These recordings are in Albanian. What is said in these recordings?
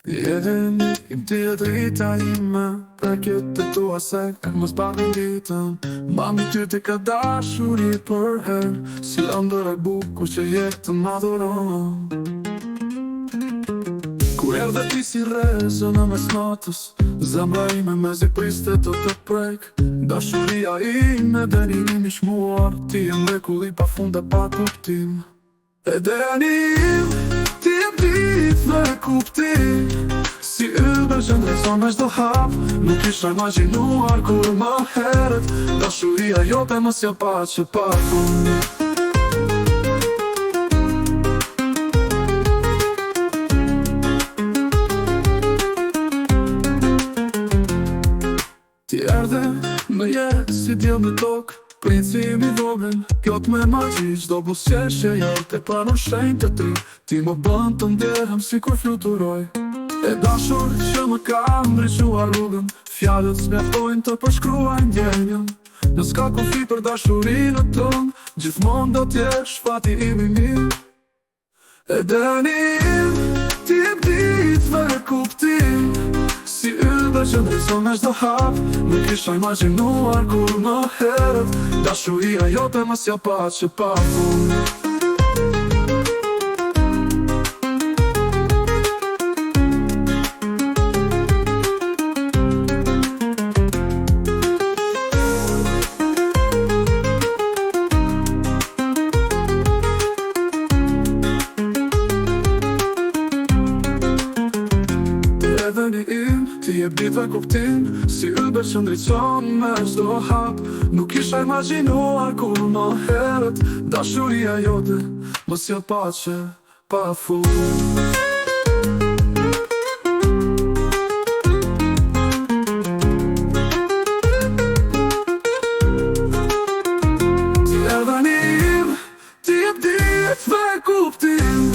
Jetën im të drita ime për këtë tua se e mos parin ditën. Mami ty të ka dashuri për her, si lëndër e bukur që jetë më adhuron. Kur erdhe ti si rezë në mes natës, zemra ime me zi priste të prek. Dashuria ime dërimin i shmuar, ti e mrekulli pa fund e pa kuptim. E denim, ti e dit me kuptim. Si ybe që ndrejson me shdo hap, nuk isha imaginuar kur ma heret. Dashuria jote mos ja pa që pa fund. Ti erdhe me jetë si djel në tokë, princim i vogël, plot me magji, çdo buzëqeshje jote pranon shenjtë të ty. Ti më bën të ndjehem si kur fluturoj. E dashur që më ka ndriçuar rrugën, fjalët s'mjaftojnë të përshkruajnë ndjenjën. Në s'ka kufi për dashurinë tonë, gjithmonë do t'jesh fati im i mirë. E denim, ti e dit me kuptim. Si ybe që ndrejson me shdo hap, nuk isha imaginuar kur më heret. Dashuria jote mos ja pa që pa fund. Ti e bit dhe kuptim, si ybe që ndrejson me shdo hap. Nuk isha imaginuar kur më heret. Dashuria jote mos ja pa që pa fund. Ti erdhe njim, ti e dit dhe kuptim.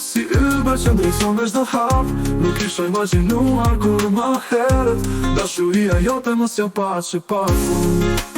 Si ybe që ndrejson me shdo hap, nuk isha imaginuar kur më heret. Dashuria jote mos ja pa që pa fund.